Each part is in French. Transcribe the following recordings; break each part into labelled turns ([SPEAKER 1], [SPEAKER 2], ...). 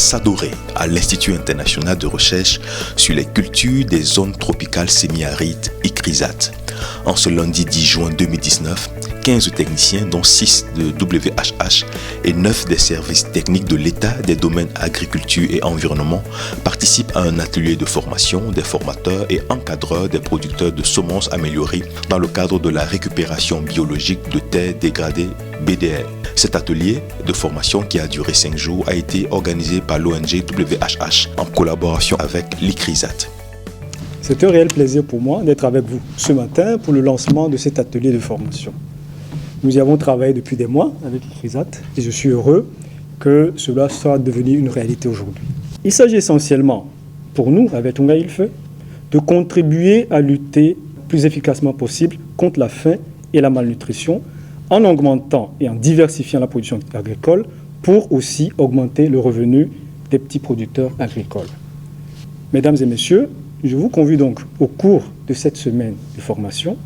[SPEAKER 1] Sadoré à l'Institut international de recherche sur les cultures des zones tropicales semi-arides ICRISAT. En ce lundi 10 juin 2019, 15 techniciens, dont 6 de WHH et 9 des services techniques de l'État des domaines agriculture et environnement, participent à un atelier de formation des formateurs et encadreurs des producteurs de semences améliorées dans le cadre de la récupération biologique de terres dégradées BDR. Cet atelier de formation qui a duré 5 jours a été organisé par l'ONG WHH en collaboration avec l'ICRISAT.
[SPEAKER 2] C'est un réel plaisir pour moi d'être avec vous ce matin pour le lancement de cet atelier de formation. Nous y avons travaillé depuis des mois avec l'ICRISAT et je suis heureux que cela soit devenu une réalité aujourd'hui. Il s'agit essentiellement, pour nous, avec Tunga Ilfeu, de contribuer à lutter le plus efficacement possible contre la faim et la malnutrition en augmentant et en diversifiant la production agricole pour aussi augmenter le revenu des petits producteurs agricoles. Mesdames et messieurs, je vous convie donc au cours de cette semaine de formation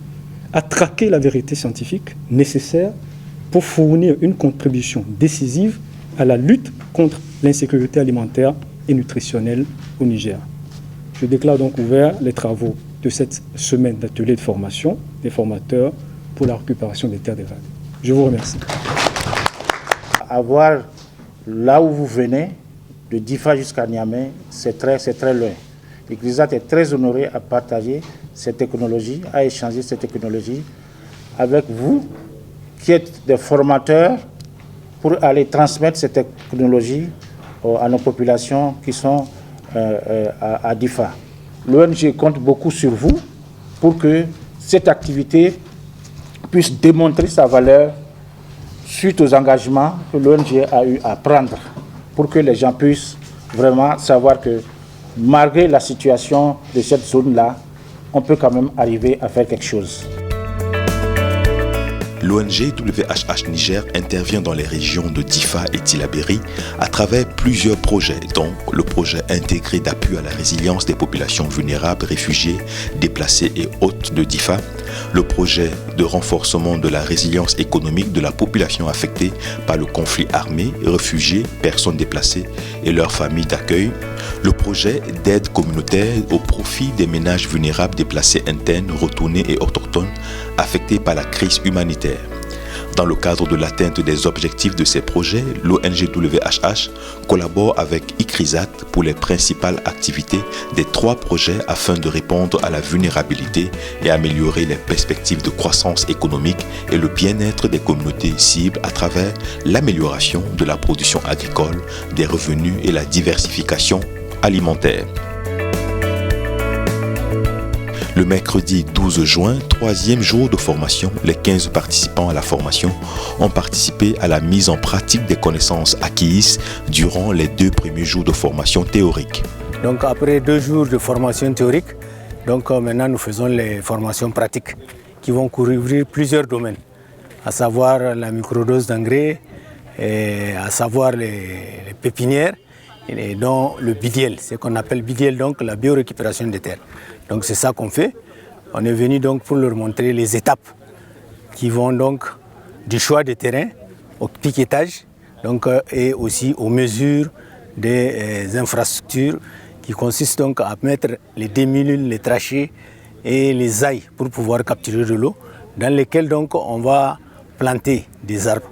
[SPEAKER 2] à traquer la vérité scientifique nécessaire pour fournir une contribution décisive à la lutte contre l'insécurité alimentaire et nutritionnelle au Niger. Je déclare donc ouvert les travaux de cette semaine d'atelier de formation des formateurs pour la récupération des terres dégradées. Je vous remercie.
[SPEAKER 3] Avoir là où vous venez, de Difa jusqu'à Niamey, c'est très loin. L'ICRISAT est très honoré à partager cette technologie, à échanger cette technologie avec vous, qui êtes des formateurs, pour aller transmettre cette technologie à nos populations qui sont à Difa. L'ONG compte beaucoup sur vous pour que cette activité puisse démontrer sa valeur suite aux engagements que l'ONG a eu à prendre, pour que les gens puissent vraiment savoir que malgré la situation de cette zone-là, on peut quand même arriver à faire quelque chose.
[SPEAKER 1] L'ONG WHH Niger intervient dans les régions de Difa et Tillabéri à travers plusieurs projets, dont le projet intégré d'appui à la résilience des populations vulnérables, réfugiées, déplacées et hôtes de Difa, le projet de renforcement de la résilience économique de la population affectée par le conflit armé, réfugiés, personnes déplacées et leurs familles d'accueil, le projet d'aide communautaire au profit des ménages vulnérables déplacés internes, retournés et autochtones affectés par la crise humanitaire. Dans le cadre de l'atteinte des objectifs de ces projets, l'ONG WHH collabore avec ICRISAT pour les principales activités des 3 projets afin de répondre à la vulnérabilité et améliorer les perspectives de croissance économique et le bien-être des communautés cibles à travers l'amélioration de la production agricole, des revenus et la diversification alimentaire. Le mercredi 12 juin, 3e jour de formation, les 15 participants à la formation ont participé à la mise en pratique des connaissances acquises durant les 2 premiers jours de formation théorique.
[SPEAKER 4] Donc après 2 jours de formation théorique, maintenant nous faisons les formations pratiques qui vont couvrir plusieurs domaines, à savoir la microdose d'engrais, à savoir les pépinières, et dont le BDL, ce qu'on appelle BDL, donc la biorécupération des terres. Donc c'est ça qu'on fait. On est venu donc pour leur montrer les étapes qui vont donc du choix des terrains au piquetage et aussi aux mesures des infrastructures qui consistent donc à mettre les démilules, les trachées et les ailes pour pouvoir capturer de l'eau, dans lesquelles donc on va planter des arbres.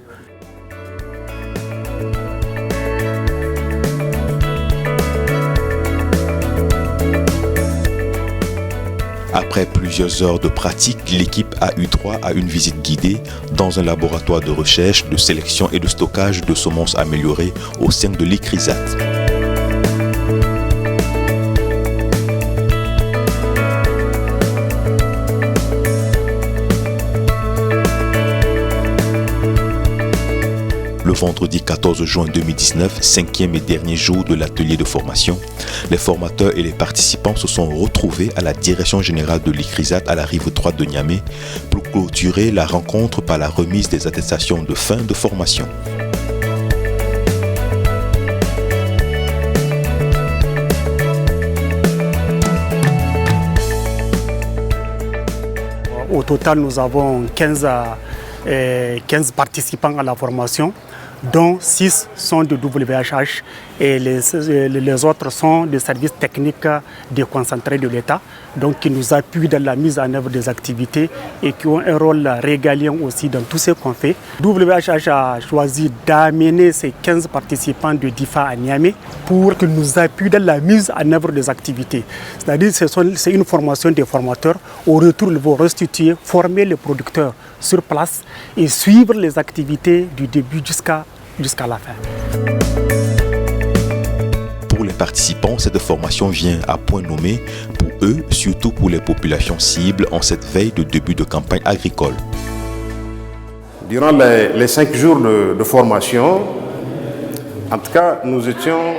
[SPEAKER 1] Après plusieurs heures de pratique, l'équipe a eu droit à une visite guidée dans un laboratoire de recherche, de sélection et de stockage de semences améliorées au sein de l'ICRISAT. Le vendredi 14 juin 2019, 5e et dernier jour de l'atelier de formation, les formateurs et les participants se sont retrouvés à la direction générale de l'ICRISAT à la rive droite de Niamey pour clôturer la rencontre par la remise des attestations de fin de formation.
[SPEAKER 5] Au total, nous avons 15 participants à la formation, dont 6 sont de WHH et les autres sont des services techniques déconcentrés de l'État, donc qui nous appuient dans la mise en œuvre des activités et qui ont un rôle régalien aussi dans tout ce qu'on fait. WHH a choisi d'amener ces 15 participants de DIFA à Niamey pour qu'ils nous appuient dans la mise en œuvre des activités. C'est-à-dire que c'est une formation des formateurs. Au retour, ils vont restituer, former les producteurs sur place et suivre les activités du début jusqu'à la fin.
[SPEAKER 1] Pour les participants, cette formation vient à point nommé pour eux, surtout pour les populations cibles en cette veille de début de campagne agricole.
[SPEAKER 6] Durant les 5 jours de formation, en tout cas, nous étions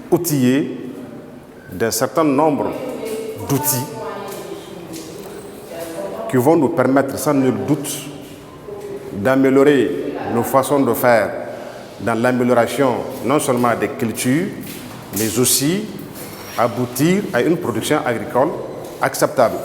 [SPEAKER 6] outillés d'un certain nombre d'outils qui vont nous permettre sans nul doute d'améliorer nos façons de faire dans l'amélioration non seulement des cultures, mais aussi aboutir à une production agricole acceptable.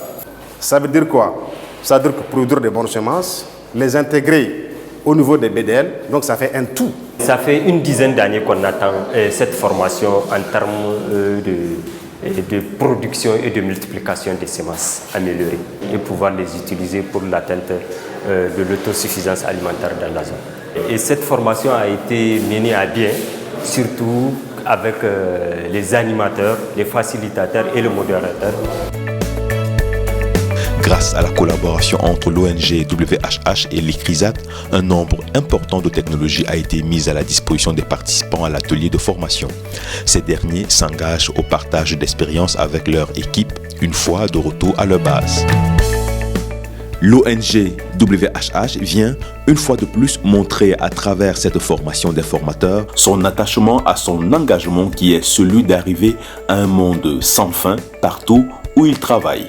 [SPEAKER 6] Ça veut dire quoi? Ça veut dire que produire des bonnes semences, les intégrer au niveau des BDL, donc ça fait un tout.
[SPEAKER 7] Ça fait une dizaine d'années qu'on attend cette formation en termes de production et de multiplication des semences améliorées et pouvoir les utiliser pour l'atteinte de l'autosuffisance alimentaire dans la zone. Et cette formation a été menée à bien, surtout avec les animateurs, les facilitateurs et le modérateur.
[SPEAKER 1] Grâce à la collaboration entre l'ONG WHH et l'ICRISAT, un nombre important de technologies a été mis à la disposition des participants à l'atelier de formation. Ces derniers s'engagent au partage d'expériences avec leur équipe une fois de retour à leur base. L'ONG WHH vient une fois de plus montrer à travers cette formation des formateurs son attachement à son engagement qui est celui d'arriver à un monde sans fin partout où ils travaillent.